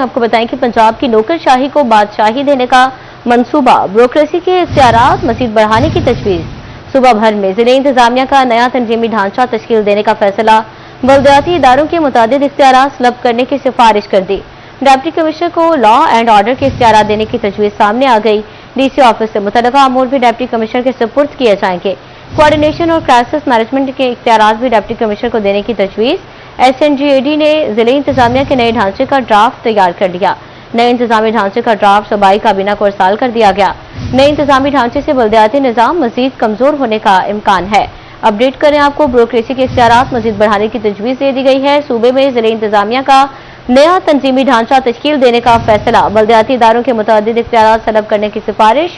आपको बताएं कि पंजाब की नौकरशाही को बादशाही देने का मंसूबा, ब्यूरोक्रेसी के इख्तियारात मजीद बढ़ाने की तजवीज़। सूबा भर में ज़िले इंतजामिया का नया तंजीमी ढांचा तश्कील देने का फैसला, बल्दियाती इदारों के मुतादिद इख्तियारात तलब करने की सिफारिश कर दी। डिप्टी कमिश्नर को लॉ एंड ऑर्डर के इख्तियारात देने की तजवीज़ सामने आ गई। डीसी ऑफिस से मुतल्लिका अमूर भी डिप्टी कमिश्नर के सुपुर्द किए जाएंगे। कोऑर्डिनेशन और क्राइसिस मैनेजमेंट के इख्तियारात भी डिप्टी कमिश्नर को देने की तजवीज़। SNGAD ने ज़िले इंतजामिया के नए ढांचे का ड्राफ्ट तैयार कर लिया। नए इंतजामी ढांचे का ड्राफ्ट सूबाई काबीना को अरसाल कर दिया गया। नए इंतजामी ढांचे से बल्दियाती निज़ाम मजीद कमजोर होने का इम्कान है। अपडेट करें आपको, ब्यूरोक्रेसी के इख्तियारात मजीद बढ़ाने की तजवीज़ दे दी गई है। सूबे में ज़िले इंतजामिया का नया तंजीमी ढांचा तश्कील देने का फैसला, बल्दियाती इदारों के मुतादिद इख्तियारात तलब करने की सिफारिश,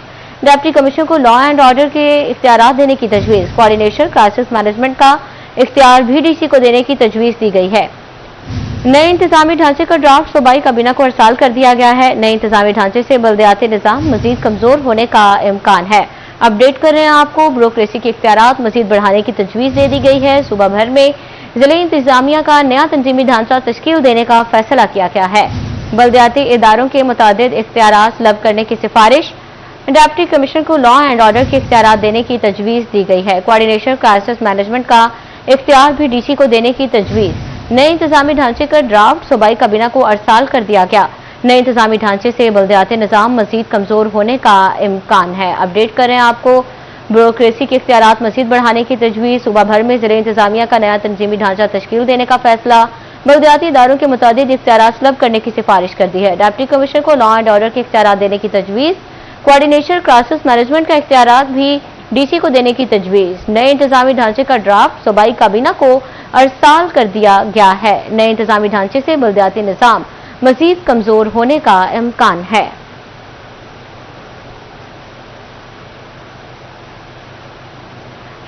डिप्टी कमिश्नर को लॉ एंड ऑर्डर के इख्तियारात देने की तजवीज़, कोऑर्डिनेशन क्राइसिस मैनेजमेंट का इख्तियार भी डीसी को देने की तजवीज़ दी गई है। नए इंतजामी ढांचे का ड्राफ्ट सूबाई काबीना को अरसाल कर दिया गया है। नए इंतजामी ढांचे से बल्दियाती निज़ाम मजीद कमजोर होने का इम्कान है। अपडेट कर रहे हैं आपको, ब्यूरोक्रेसी के इख्तियारात मजीद बढ़ाने की तजवीज़ दे दी गई है। सूबा भर में ज़िले इंतजामिया का नया तंजीमी ढांचा तश्कील देने का फैसला किया गया है। बल्दियाती इदारों के मुतादिद इख्तियारात तलब करने की सिफारिश, डिप्टी कमिश्नर को लॉ एंड ऑर्डर के इख्तियारात देने की तजवीज़ दी गई है। कोऑर्डिनेशन क्राइसिस मैनेजमेंट का इख्तियार भी डीसी को देने की तजवीज़। नए इंतजामी ढांचे का ड्राफ्ट सूबाई काबीना को अरसाल कर दिया गया। नए इंतजामी ढांचे से बल्दियाती निज़ाम मजीद कमजोर होने का इम्कान है। अपडेट करें आपको, ब्यूरोक्रेसी के इख्तियारात मजीद बढ़ाने की तजवीज़, सूबा भर में ज़िले इंतजामिया का नया तंजीमी ढांचा तश्कील देने का फैसला, बल्दियाती इदारों के मुतादिद इख्तियारात तलब करने की सिफारिश कर दी है। डिप्टी कमिश्नर को लॉ एंड ऑर्डर के इख्तियारात देने की तजवीज़, कोऑर्डिनेशन क्राइसिस मैनेजमेंट का इख्तियारात भी डीसी को देने की तजवीज़। नए इंतजामी ढांचे का ड्राफ्ट सूबाई काबीना को अरसाल कर दिया गया है। नए इंतजामी ढांचे से बल्दियाती निज़ाम मजीद कमजोर होने का इम्कान है।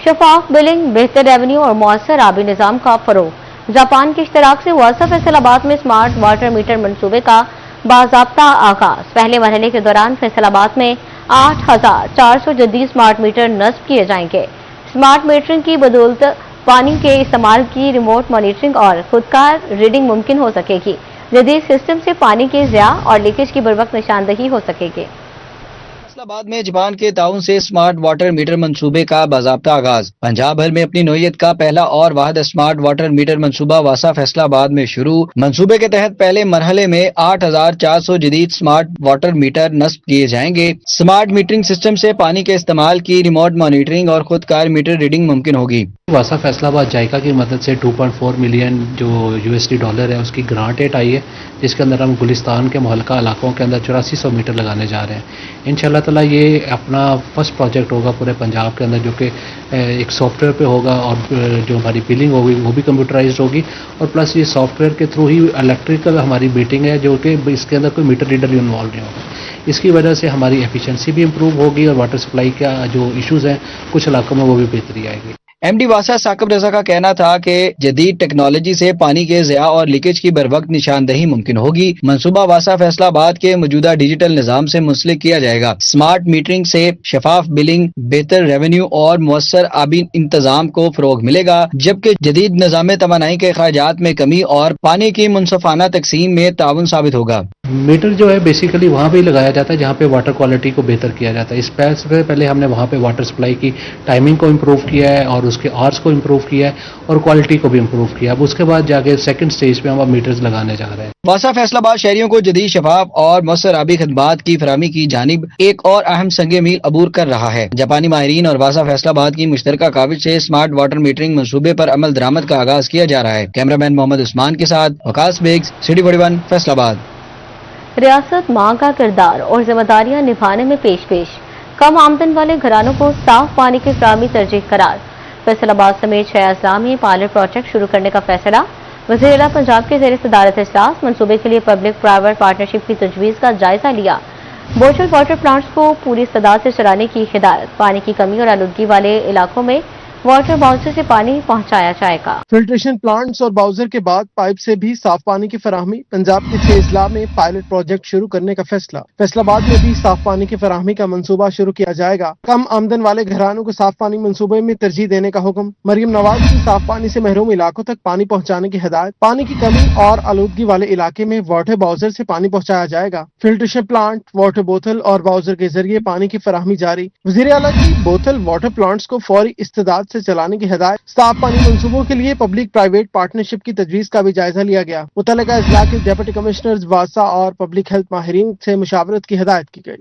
शफाफ बिलिंग, बेहतर रेवेन्यू और मौसर आबी निज़ाम का फरोग। जापान के इश्तराक से वासा फैसलाबाद में स्मार्ट वाटर मीटर मनसूबे का बाज़ाब्ता आगाज। पहले मरहले के दौरान फैसलाबाद में 8,400 जदीद स्मार्ट मीटर नस्ब किए जाएंगे। स्मार्ट मीटरिंग की बदौलत पानी के इस्तेमाल की रिमोट मॉनिटरिंग और खुदकार रीडिंग मुमकिन हो सकेगी। जदीद सिस्टम से पानी के ज़िया और लीकेज की बरवक्त निशानदही हो सकेगी। फैसलाबाद में जापान के ताउन से स्मार्ट वाटर मीटर मंसूबे का बाज़ाब्ता आगाज। पंजाब भर में अपनी नौइयत का पहला और वाहिद स्मार्ट वाटर मीटर मंसूबा वासा फैसलाबाद में शुरू। मंसूबे के तहत पहले मरहले में 8,400 जदीद स्मार्ट वाटर मीटर नस्ब किए जाएंगे। स्मार्ट मीटरिंग सिस्टम से पानी के इस्तेमाल की रिमोट मॉनिटरिंग और खुदकार मीटर रीडिंग मुमकिन होगी। वासा फैसलाबाद जायका की मदद से 2.4 मिलियन जो USD डॉलर है उसकी ग्रांट एट आई है, जिसके अंदर हम गुलिस्तान के मुहल्का इलाकों के अंदर 8400 मीटर लगाने जा रहे हैं। इंशाल्लाह ताला ये अपना फर्स्ट प्रोजेक्ट होगा पूरे पंजाब के अंदर, जो कि एक सॉफ्टवेयर पे होगा और जो हमारी बिलिंग होगी वो भी कंप्यूटराइज्ड होगी, और प्लस ये सॉफ्टवेयर के थ्रू ही इलेक्ट्रिकल हमारी मीटिंग है, जो कि इसके अंदर कोई मीटर रीडर भी इन्वॉल्व नहीं होगा। इसकी वजह से हमारी एफिशिएंसी भी इम्प्रूव होगी और वाटर सप्लाई का जो इशूज़ हैं कुछ इलाकों में वो भी बेहतरी आएगी। MD वासा साकिब रजा का कहना था कि जदीद टेक्नोलॉजी से पानी के ज़िया और लीकेज की बरवक्त निशानदही मुमकिन होगी। मंसूबा वासा फैसलाबाद के मौजूदा डिजिटल निज़ाम से मुंसलिक किया जाएगा। स्मार्ट मीटरिंग से शफाफ बिलिंग, बेहतर रेवेन्यू और मुअस्सर आबी इंतजाम को फरोग मिलेगा, जबकि जदीद निज़ाम तवानाई के अखराजात में कमी और पानी की मुनसफाना तकसीम में ताउन साबित होगा। मीटर जो है बेसिकली वहाँ पे लगाया जाता है जहाँ पे वाटर क्वालिटी को बेहतर किया जाता है। इस से पहले हमने वहाँ पे वाटर सप्लाई की टाइमिंग को इम्प्रूव किया है और उसके आवर्स को इम्प्रूव किया है और क्वालिटी को भी इम्प्रूव किया। अब उसके बाद जाके सेकंड स्टेज पे हम अब मीटर्स लगाने जा रहे हैं। वासा फैसलाबाद शहरियों को जदीद शफाफ और मुअस्सर आबी खदमात की फराहमी की जानिब एक और अहम संगे मील अबूर कर रहा है। जापानी माहिरीन और वासा फैसलाबाद की मुश्तरका काविश से स्मार्ट वाटर मीटरिंग मंसूबे पर अमल दरामद का आगाज किया जा रहा है। कैमरामैन मोहम्मद उस्मान के साथ वकास बेग्स, सिटी 41 फैसलाबाद। रियासत माँ का किरदार और जिम्मेदारियां निभाने में पेश कम आमदन वाले घरानों को साफ पानी की फराहमी तरजीह करार। फैसलाबाद समेत 6 अजला में पायलट प्रोजेक्ट शुरू करने का फैसला। वज़ीर आला पंजाब के ज़ेर सदारत इजलास मंसूबे के लिए पब्लिक प्राइवेट पार्टनरशिप की तजवीज़ का जायजा लिया। बोचल वाटर प्लांट्स को पूरी इस्तेदाद से चलाने की हिदायत। पानी की कमी और आलूदगी वाले इलाकों में वाटर बाउंसर से पानी पहुंचाया जाएगा। फिल्ट्रेशन प्लांट्स और बाउजर के बाद पाइप से भी साफ पानी की फराहमी। पंजाब के 6 अजला में पायलट प्रोजेक्ट शुरू करने का फैसला। फैसलाबाद में भी साफ पानी की फराहमी का मंसूबा शुरू किया जाएगा। कम आमदन वाले घरानों को साफ पानी मंसूबे में तरजीह देने का हुक्म। मरियम नवाज की साफ पानी से महरूम इलाकों तक पानी पहुंचाने की हिदायत। पानी की कमी और आलूदगी वाले इलाके में वाटर बाउजर से पानी पहुंचाया जाएगा। फिल्ट्रेशन प्लांट, वाटर बोतल और बाउजर के जरिए पानी की फराहमी जारी। वज़ीर आला की बोतल वाटर प्लांट्स को फौरी इस्तेदाद से चलाने की हिदायत। साफ पानी मंसूबों के लिए पब्लिक प्राइवेट पार्टनरशिप की तजवीज का भी जायजा लिया गया। मुतल्लिका अजला के डिप्टी कमिश्नर्स वासा और पब्लिक हेल्थ माहिरीन से मुशावरत की हिदायत की गई।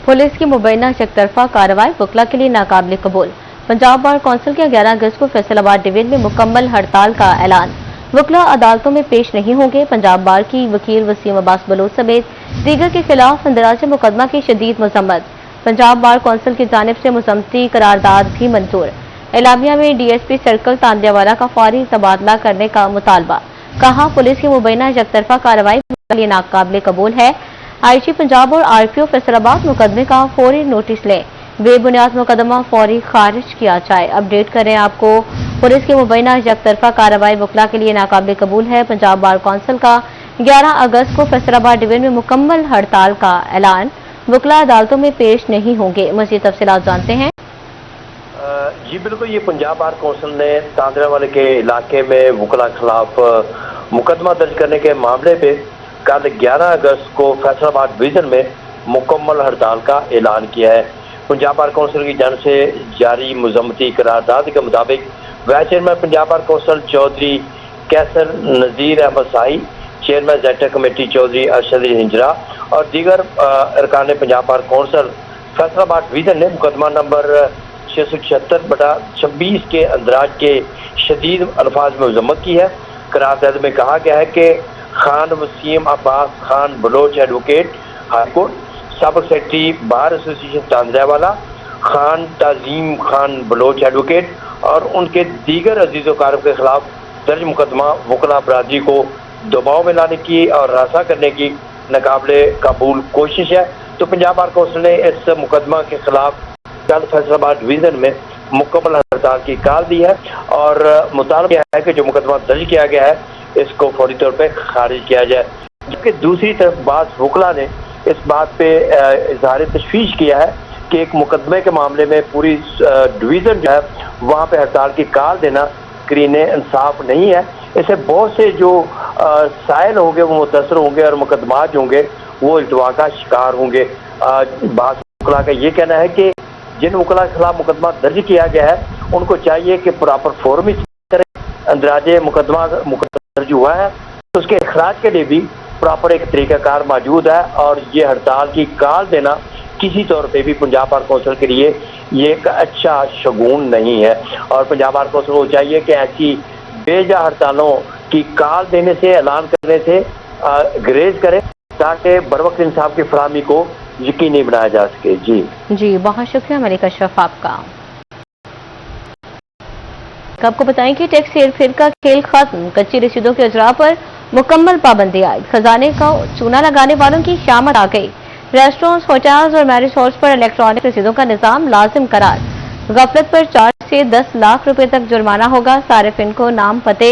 पुलिस की मुबैना यकतरफा कार्रवाई वकला के लिए नाकाबिल कबूल। पंजाब बार कौंसिल के 11 अगस्त को फैसलाबाद डिवीजन में मुकम्मल हड़ताल का ऐलान। वकला अदालतों में पेश नहीं होंगे। पंजाब बार की वकील वसीम अब्बास बलोच समेत दीगर के खिलाफ इंदराज मुकदमा की शदीद मजम्मत। पंजाब बार कौंसिल की जानिब से मुसम्मती करारदाद भी मंजूर। एलामिया में डीएसपी सर्कल तांदियावाला का फौरी तबादला करने का मुतालबा। कहा, पुलिस की मुबैना यकतरफा कार्रवाई के लिए नाकाबिल कबूल है। आईजी पंजाब और आरपीओ फैसलाबाद मुकदमे का फौरी नोटिस लें। बेबुनियाद मुकदमा फौरी खारिज किया जाए। अपडेट करें आपको। पुलिस की मुबैना यकतरफा कार्रवाई वकला के लिए नाकाबिल कबूल है। पंजाब बार कौंसिल का 11 अगस्त को फैसलाबाद डिवीजन में मुकम्मल हड़ताल का ऐलान। वकला अदालतों में पेश नहीं होंगे। मज़ीद तफसीलात जानते हैं। जी बिल्कुल, ये पंजाब बार कौंसिल ने तांदियावाले के इलाके में वकला खिलाफ मुकदमा दर्ज करने के मामले पे कल 11 अगस्त को फैसलाबाद डिवीजन में मुकम्मल हड़ताल का ऐलान किया है। पंजाब बार कौंसिल की जानिब से जारी मुज़म्मती करारदाद के मुताबिक vice chairman Punjab bar council Chaudhry Qaiser Nazir Ahmad Shahi, chairman जेटा कमेटी चौधरी अरशद हिंजरा और दीगर अरकान Punjab bar council Faisalabad division ने मुकदमा नंबर 676/26 के अंदराज के शदीद अल्फाज में मजम्मत की है। करारदाद में कहा गया है कि खान वसीम अब्बास खान बलोच एडवोकेट हाईकोर्ट, सबक secretary bar association Tandlianwala, Khan Tazeem Khan Baloch advocate और उनके दीगर अजीज़ व के खिलाफ दर्ज मुकदमा वकला बरादरी को दबाव में लाने की और रासा करने की नाकाबिले कबूल कोशिश है। तो पंजाब बार कौंसिल ने इस मुकदमा के खिलाफ कल फैसलाबाद डिवीजन में मुकम्मल हड़ताल की कॉल दी है और मुतालबा है कि जो मुकदमा दर्ज किया गया है इसको फौरी तौर पे खारिज किया जाए। जबकि दूसरी तरफ बाज़ वकला ने इस बात पे इजहार तशवीश किया है कि एक मुकदमे के मामले में पूरी डिवीज़न जो है वहाँ पे हड़ताल की कॉल देना करीने इंसाफ नहीं है। इससे बहुत से जो साइल होंगे वो मुतासर होंगे और मुकदमा जो होंगे वो इल्तवा का शिकार होंगे। बाज़ वकला का ये कहना है कि जिन वकला के खिलाफ मुकदमा दर्ज किया गया है उनको चाहिए कि प्रॉपर फॉर्म ही करें। अंदराजे मुकदमा दर्ज हुआ है तो उसके इखराज के लिए भी प्रॉपर एक तरीकाकार मौजूद है और ये हड़ताल की कॉल देना किसी तौर पे भी पंजाब बार कौंसिल के लिए ये एक अच्छा शगुन नहीं है। और पंजाब बार कौंसिल को चाहिए कि ऐसी बेजा हड़तालों की कॉल देने से, ऐलान करने से ग्रेज करें ताकि बरवक्त इंसाफ की फराहमी को यकीनी बनाया जा सके। जी बहुत शुक्रिया मलिक अशरफ आपका। आपको बताएं कि टैक्स हेरफेर का खेल खत्म। कच्ची रसीदों के इजरा पर मुकम्मल पाबंदी आई। खजाने का चूना लगाने वालों की शामत आ गई। रेस्टोरेंट्स, होटल्स और मैरिज हॉल्स पर इलेक्ट्रॉनिक रसीदों का निजाम लाजिम करार। गफलत पर 4 से 10 लाख रुपए तक जुर्माना होगा। सारिफिन को नाम, पते,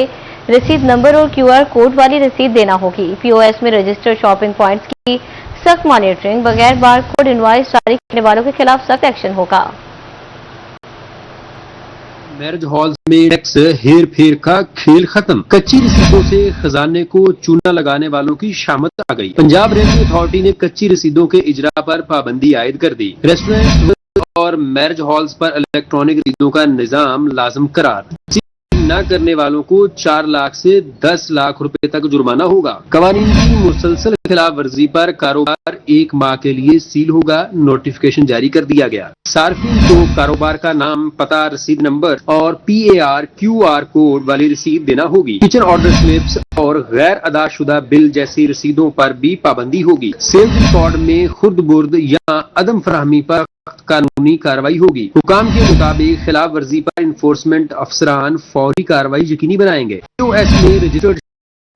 रसीद नंबर और QR कोड वाली रसीद देना होगी। POS में रजिस्टर्ड शॉपिंग पॉइंट्स की सख्त मॉनिटरिंग। बगैर बार कोड इनवॉइस जारी करने वालों के खिलाफ सख्त एक्शन होगा। मैरिज हॉल में टैक्स हेर फेर का खेल खत्म। कच्ची रसीदों से खजाने को चूना लगाने वालों की शामत आ गई। पंजाब रेवेन्यू अथॉरिटी ने कच्ची रसीदों के इजरा पर पाबंदी आयद कर दी। रेस्टोरेंट और मैरिज हॉल्स पर इलेक्ट्रॉनिक रसीदों का निजाम लाजम करार। न करने वालों को 4 लाख से 10 लाख रुपए तक जुर्माना होगा। कवानीन की मुसलसल खिलाफ वर्जी पर कारोबार 1 माह के लिए सील होगा। नोटिफिकेशन जारी कर दिया गया। सार्फिन को कारोबार का नाम, पता, रसीद नंबर और PAR QR कोड वाली रसीद देना होगी। किचन ऑर्डर स्लिप्स और गैर अदाशुदा बिल जैसी रसीदों पर भी पाबंदी होगी। सेल्स रिकॉर्ड में खुर्द बुर्द या अदम फराहमी पर कानूनी कार्रवाई होगी। हुकाम के मुताबिक खिलाफ वर्जी पर इन्फोर्समेंट अफसरान फौरी कार्रवाई यकीनी बनाएंगे। POS में रजिस्टर्ड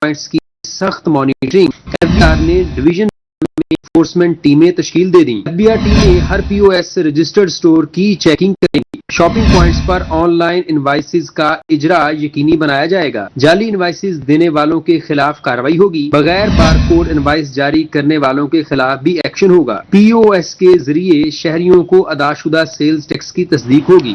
पॉइंट्स की سخت مانیٹرنگ FBR نے ڈویژن میں انفورسمنٹ ٹیمیں تشکیل دے دیں. FBR ٹیمیں ہر POS رجسٹرڈ سٹور کی چیکنگ کریں گی. Shopping points per on line invoices کا اجرا یقینی بنایا جائے گا. جعلی انوائسز دینے والوں کے خلاف کارروائی ہوگی. بغیر بارکوڈ انوائس جاری کرنے والوں کے خلاف بھی ایکشن ہوگا. POS کے ذریعے شہریوں کو ادا شدہ سیلز ٹیکس کی تصدیق ہوگی.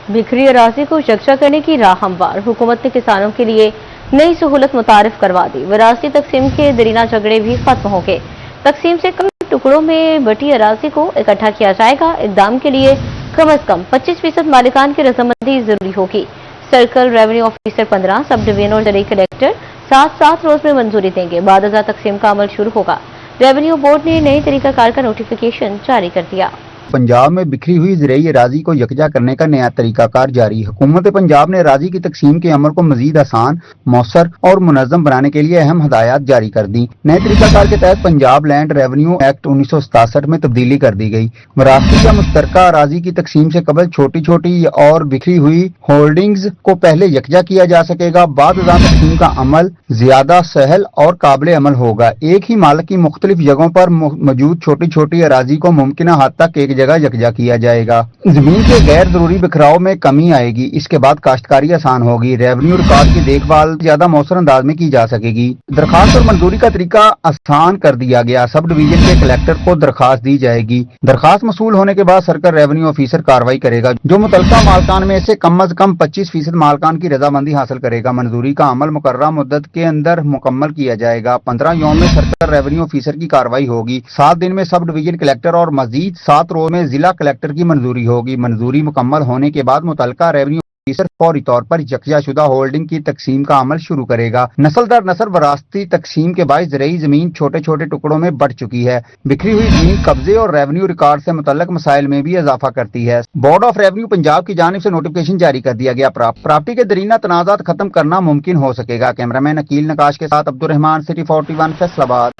بکھری اراضی کو یکجا کرنے کی راہ ہموار. حکومت نے کسانوں کے لیے نئی سہولت متعارف کروا دی. وراثتی تقسیم کے درینہ جھگڑے بھی ختم ہو گئے. تقسیم سے کم ٹکڑوں میں بٹی اراضی کو اکٹھا کیا جائے گا. اقدام کے لیے کم از کم 25% مالکان کی رضامندی ضروری ہوگی. سرکل ریونیو آفیسر 15, سب ڈویژن اور زرعی کلیکٹر 7 روز میں منظوری دیں گے. بعد ازاں تقسیم کا عمل شروع ہوگا. ریونیو بورڈ نے نئے طریقہ کار کا نوٹیفیکیشن جاری کر دیا. پنجاب میں بکھری ہوئی زرعی اراضی کو یکجا کرنے کا نیا طریقہ کار جاری. حکومت پنجاب نے اراضی کی تقسیم کے عمل کو مزید آسان, مؤثر اور منظم بنانے کے لیے اہم ہدایات جاری کر دی. نئے طریقہ کار کے تحت پنجاب لینڈ ریونیو ایکٹ 1967 میں تبدیلی کر دی گئی. وراثتی یا مشترکہ اراضی کی تقسیم سے قبل چھوٹی چھوٹی اور بکھری ہوئی ہولڈنگز کو پہلے یکجا کیا جا سکے گا. بعد ازاں تقسیم کا عمل زیادہ سہل اور قابل عمل ہوگا. ایک ہی مالک کی مختلف جگہوں پر موجود چھوٹی چھوٹی اراضی کو ممکنہ حد تک ایک جگہ یکجا کیا جائے گا. زمین کے غیر ضروری بکھراؤ میں کمی آئے گی. اس کے بعد کاشتکاری آسان ہوگی. ریونیو ریکارڈ کی دیکھ بھال زیادہ مؤثر انداز میں کی جا سکے گی. درخواست اور منظوری کا طریقہ آسان کر دیا گیا. سب ڈویژن کے کلیکٹر کو درخواست دی جائے گی. درخواست موصول ہونے کے بعد سرکل ریونیو آفیسر کارروائی کرے گا. جو متعلقہ مالکان میں سے کم از کم 25% مالکان کی رضامندی حاصل کرے گا. منظوری کا عمل مقررہ مدت کے اندر مکمل کیا جائے گا. 15 یوم میں سرکل ریونیو آفیسر کی کارروائی ہوگی. 7 دن میں سب ڈویژن کلیکٹر اور مزید 7 روز میں ضلع کلیکٹر کی منظوری ہوگی. منظوری مکمل ہونے کے بعد متعلقہ ریونیو آفیسر فوری طور پر یکجا شدہ ہولڈنگ کی تقسیم کا عمل شروع کرے گا. نسل در نسل وراثتی تقسیم کے باعث زرعی زمین چھوٹے چھوٹے ٹکڑوں میں بٹ چکی ہے. بکھری ہوئی زمین قبضے اور ریونیو ریکارڈ سے متعلق مسائل میں بھی اضافہ کرتی ہے. بورڈ آف ریونیو پنجاب کی جانب سے نوٹیفیکیشن جاری کر دیا گیا. پراپرٹی کے درینہ تنازعات ختم کرنا ممکن ہو سکے گا. کیمرامین عقیل نقاش کے ساتھ عبدالرحمان, سٹی 41, فیصل آباد.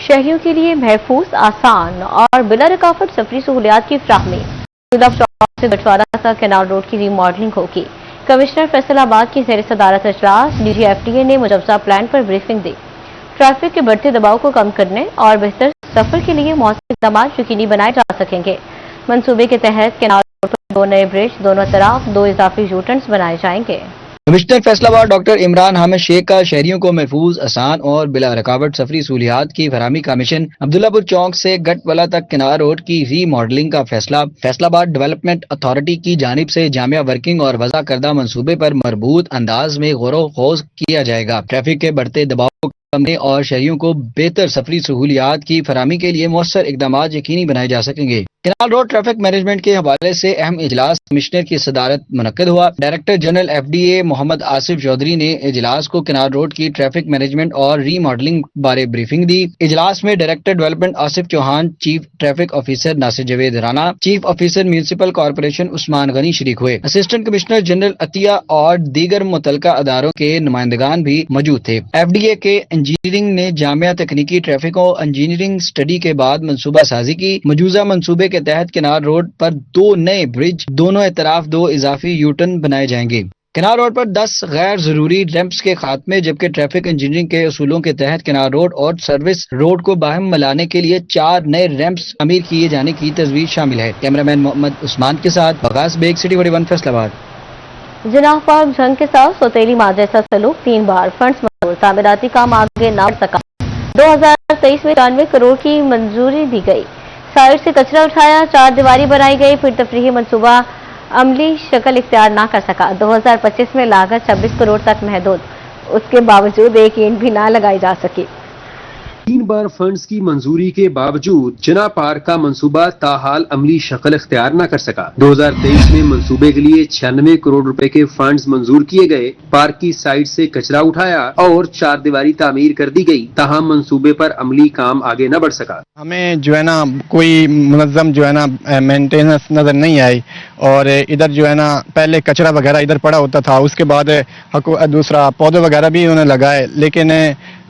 شہریوں کے لیے محفوظ, آسان اور بلا رکاوٹ سفری سہولیات کی فراہمی. سے بٹوارہ تک کینال روڈ کی ری ماڈلنگ ہوگی. کمشنر فیصل آباد کی زیر صدارت اجلاس DG FDA نے مجوزہ پلان پر بریفنگ دی. ٹریفک کے بڑھتے دباؤ کو کم کرنے اور بہتر سفر کے لیے مؤثر اقدامات یقینی بنائے جا سکیں گے. منصوبے کے تحت کینال روڈ پر 2 نئے برج, دونوں طرف 2 اضافی یو ٹرنز بنائے جائیں گے. کمشنر فیصل آباد ڈاکٹر عمران حامد شیخ کا شہریوں کو محفوظ, آسان اور بلا رکاوٹ سفری سہولیات کی فراہمی کا مشن. عبداللہ پور چوک سے گٹ والا تک کنار روڈ کی ری ماڈلنگ کا فیصلہ. فیصل آباد ڈیولپمنٹ اتھارٹی کی جانب سے جامع ورکنگ اور وضع کردہ منصوبے پر مربوط انداز میں غور و خوض کیا جائے گا. ٹریفک کے بڑھتے دباؤ کو کرنے اور شہریوں کو بہتر سفری سہولیات کی فراہمی کے لیے مؤثر اقدامات یقینی بنائے جا سکیں گے. کینال روڈ ٹریفک مینجمنٹ کے حوالے سے اہم اجلاس کمشنر کی صدارت منعقد ہوا. Director general FDA Muhammad Asif Chaudhry نے اجلاس کو کینال روڈ کی ٹریفک مینجمنٹ اور ری ماڈلنگ بارے بریفنگ دی. اجلاس میں director development Asif Chauhan, chief traffic officer Nasir Javed Rana, chief officer municipal corporation Usman Ghani شریک ہوئے. اسسٹنٹ کمشنر جنرل عطیہ اور دیگر متعلقہ اداروں کے نمائندگان بھی موجود تھے. FDA کے انجینئرنگ نے جامعہ تکنیکی ٹریفک و انجینئرنگ اسٹڈی کے بعد منصوبہ سازی کی. مجوزہ منصوبے کے تحت کنار روڈ پر 2 نئے برج, دونوں اطراف 2 اضافی یو ٹرن بنائے جائیں گے. کنار روڈ پر 10 غیر ضروری ریمپس کے خاتمے, جبکہ ٹریفک انجینئرنگ کے اصولوں کے تحت کنار روڈ اور سروس روڈ کو باہم ملانے کے لیے 4 نئے ریمپس تعمیر کیے جانے کی تجویز شامل ہے. کیمرامین محمد عثمان کے ساتھ بغاس بیگ, سٹی 41, فیصل آباد. جناح پارک جنگ کے ساتھ سوتیلی ماں جیسا سلوک, 3 بار فنڈز منظور, تعمیراتی کام آگے نہ بڑھ سکا. 2023 میں 94 کروڑ کی منظوری دی گئی. سائٹ سے کچرا اٹھایا, 4 دیواری بنائی گئی, پھر تفریحی منصوبہ عملی شکل اختیار نہ کر سکا. 2025 میں لاگت 26 کروڑ تک محدود, اس کے باوجود ایک اینٹ بھی نہ لگائی جا سکی. 3 بار فنڈز کی منظوری کے باوجود جناح پارک کا منصوبہ تاحال عملی شکل اختیار نہ کر سکا. 2023 میں منصوبے کے لیے 96 کروڑ روپے کے فنڈز منظور کیے گئے. پارک کی سائٹ سے کچرا اٹھایا اور 4 دیواری تعمیر کر دی گئی, تاہم منصوبے پر عملی کام آگے نہ بڑھ سکا. ہمیں جو ہے نا کوئی منظم جو ہے نا مینٹیننس نظر نہیں آئی, اور ادھر جو ہے نا پہلے کچرا وغیرہ ادھر پڑا ہوتا تھا, اس کے بعد دوسرا پودے وغیرہ بھی انہوں نے لگائے, لیکن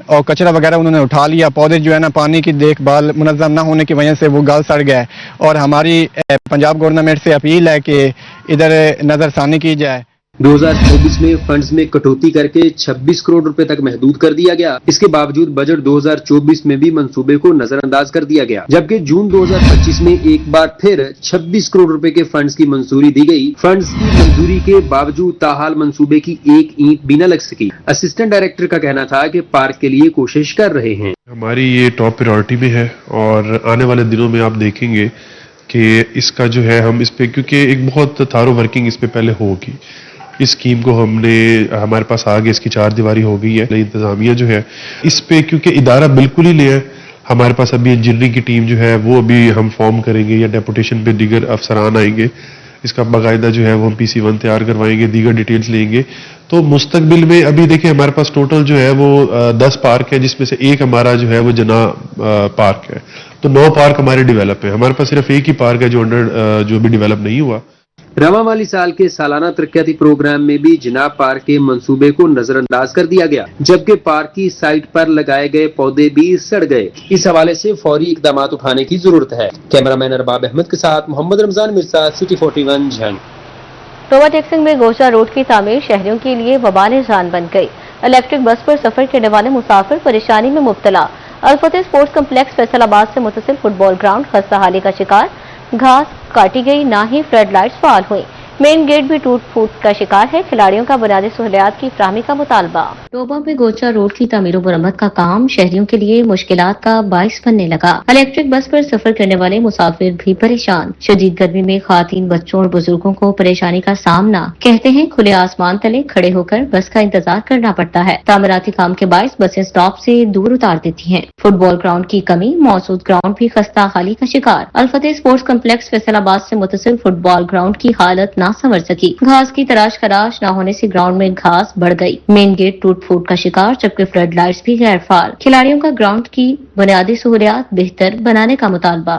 اور کچرا وغیرہ انہوں نے اٹھا لیا. پودے جو ہے نا پانی کی دیکھ بھال منظم نہ ہونے کی وجہ سے وہ گل سڑ گئے, اور ہماری پنجاب گورنمنٹ سے اپیل ہے کہ ادھر نظر ثانی کی جائے. 2024 में फंड्स में कटौती करके 26 करोड़ रुपए तक महदूद कर दिया गया। इसके बावजूद बजट 2024 में भी मंसूबे को नजरअंदाज कर दिया गया, जबकि जून 2025 में एक बार फिर 26 करोड़ रुपए के फंड्स की मंजूरी दी गई। फंड्स की मंजूरी के बावजूद ताहाल मंसूबे की एक ईंट भी न लग सकी। असिस्टेंट डायरेक्टर का कहना था कि पार्क के लिए कोशिश कर रहे हैं। हमारी ये टॉप प्रायोरिटी में है और आने वाले दिनों में आप देखेंगे कि इसका जो है हम इस पे, क्योंकि एक बहुत थारो वर्किंग इस पे पहले होगी। इस स्कीम को हमारे पास आगे इसकी 4 दीवारी हो गई है। इंतजामिया जो है इस पे, क्योंकि इदारा बिल्कुल ही नया है, हमारे पास अभी इंजीनियरिंग की टीम जो है वो अभी हम फॉर्म करेंगे या डेपुटेशन पे दीगर अफसरान आएंगे। इसका बाकायदा जो है वो हम PC1 तैयार करवाएंगे, दीगर डिटेल्स लेंगे। तो मुस्तकबिल में अभी देखिए हमारे पास टोटल जो है वो 10 पार्क है, जिसमें से एक हमारा जो है वो जना पार्क है। तो 9 पार्क हमारे डेवलप है। हमारे पास सिर्फ एक ही पार्क है जो भी डेवलप नहीं हुआ। रवा वाली साल के सालाना तरक्याती प्रोग्राम में भी जनाब पार्क के मंसूबे को नजरअंदाज कर दिया गया, जबकि पार्क की साइट पर लगाए गए पौधे भी सड़ गए। इस हवाले से फौरी इकदाम उठाने की जरूरत है। कैमरामैन अरबाब अहमद के साथ मोहम्मद रमजान मिर्जा, सिटी 41 झंग। टोबा टेक्सिंग में गोचा रोड की तामीर शहरियों के लिए वबाल जान बन गई। इलेक्ट्रिक बस पर सफर करने वाले मुसाफिर परेशानी में मुब्तला। अल-फतेह स्पोर्ट्स कम्प्लेक्स फैसलाबाद से मुतसिल फुटबॉल ग्राउंड खस्ताहाली का शिकार। घास काटी गई, ना ही फ्लड लाइट्स फाल हुई। मेन गेट भी टूट फूट का शिकार है। खिलाड़ियों का बुनियादी सहूलियात की फराहमी का मुतालबा। टोबा में गोचा रोड की तामीर मरम्मत का काम शहरियों के लिए मुश्किलात का बाइस बनने लगा। इलेक्ट्रिक बस पर सफर करने वाले मुसाफिर भी परेशान। शदीद गर्मी में खातीन, बच्चों और बुजुर्गों को परेशानी का सामना कहते हैं खुले आसमान तले खड़े होकर बस का इंतजार करना पड़ता है। तामीराती काम के बाइस बसें स्टॉप से दूर उतार देती हैं। फुटबॉल ग्राउंड की कमी, मौजूद ग्राउंड भी खस्ताहाली का शिकार। अल-फतेह स्पोर्ट्स कम्प्लेक्स फैसलाबाद से मुतसिल फुटबॉल ग्राउंड की हालत ना संवर सकी। घास की तराश खराश न होने से ग्राउंड में घास बढ़ गई। मेन गेट टूट फूट का शिकार, जबकि फ्लड लाइट्स भी गैर फाल। खिलाड़ियों का ग्राउंड की बुनियादी सहूलियात बेहतर बनाने का मुतालबा।